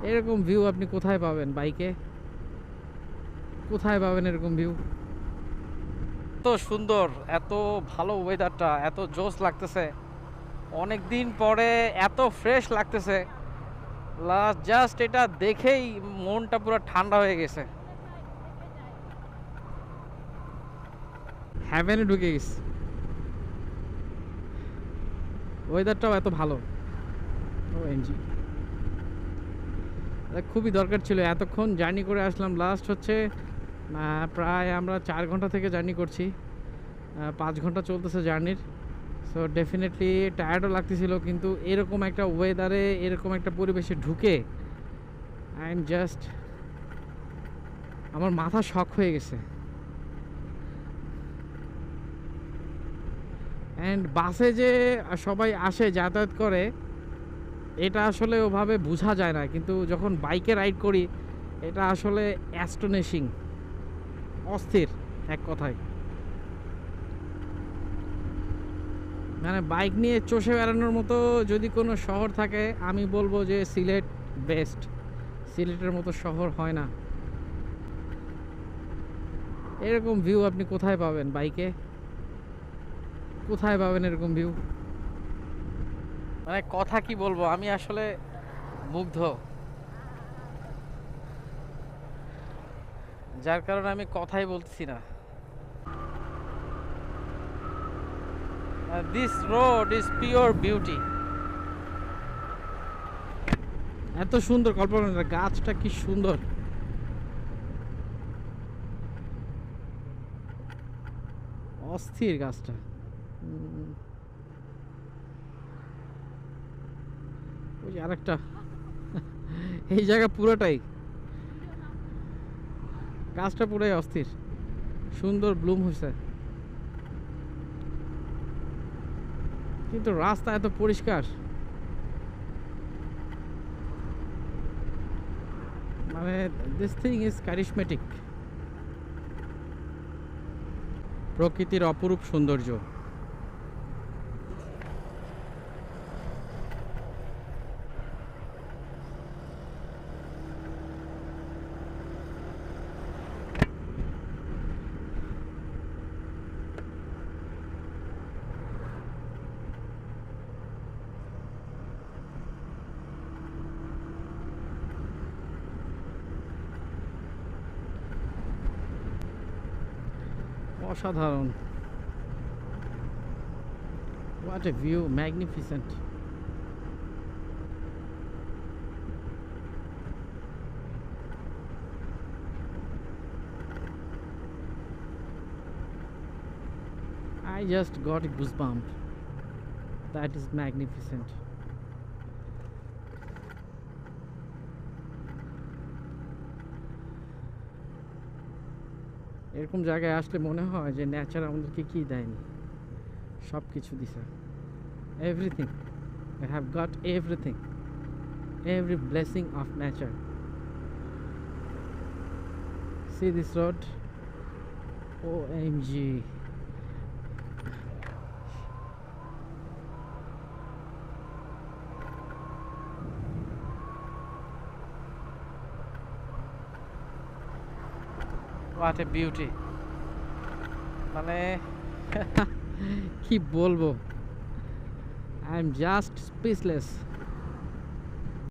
এরকম ভিউ আপনি কোথায় পাবেন বাইকে? কোথায় পাবেন এরকম ভিউ? এত সুন্দর, এত ভালো ওয়েদারটা, এত জোশ লাগতেছে। অনেক দিন পরে এত ফ্রেশ লাগতেছে। জাস্ট এটা দেখেই মনটা পুরো ঠান্ডা হয়ে গেছে। হ্যাভেনে ঢুকে গেছি। ওয়েদারটাও এত ভালো। ও এনজি, খুবই দরকার ছিল। এতক্ষণ জার্নি করে আসলাম। লাস্ট হচ্ছে প্রায় আমরা 4 ঘন্টা থেকে জার্নি করছি। 5 ঘন্টা চলতেছে জার্নির। সো ডেফিনেটলি টায়ার্ডও লাগতেছিল, কিন্তু এরকম একটা ওয়েদারে, এরকম একটা পরিবেশে ঢুকে আই এম জাস্ট, আমার মাথা শক হয়ে গেছে। অ্যান্ড বাসে যে সবাই আসে, যাতায়াত করে, এটা আসলে ওভাবে বোঝা যায় না, কিন্তু যখন বাইকে রাইড করি এটা আসলে অ্যাস্টোনিশিং, অস্থির এক কথায়। মানে বাইক নিয়ে চষে বেড়ানোর মতো যদি কোনো শহর থাকে, আমি বলবো যে সিলেট বেস্ট। সিলেটের মতো শহর হয় না। এরকম ভিউ আপনি কোথায় পাবেন বাইকে? কোথায় পাবেন এরকম ভিউ? মানে কথা কি বলবো, আমি আসলে মুগ্ধ, যার কারণে আমি কথাই বলতেছি না। This road is pure beauty. এত সুন্দর কল্পনা, গাছটা কি সুন্দর। অস্থির গাছটা। ওই যে আরেকটা, এই জায়গা পুরোটাই, গাছটা পুরোই অস্থির, সুন্দর ব্লুম হয়েছে। কিন্তু রাস্তা এত পরিষ্কার, মানে দিস থিং ইজ কারিশমেটিক। প্রকৃতির অপরূপ সৌন্দর্য। অসাধারণ। What a view, magnificent. I just got a goosebump. That is magnificent. এরকম জায়গায় আসলে মনে হয় যে নেচার আমাদেরকে কি দেয়নি, সব কিছু দিছে। Everything, I have got everything, every blessing of nature. See this road? OMG. What a beauty. মানে কি বলবো, I am just speechless.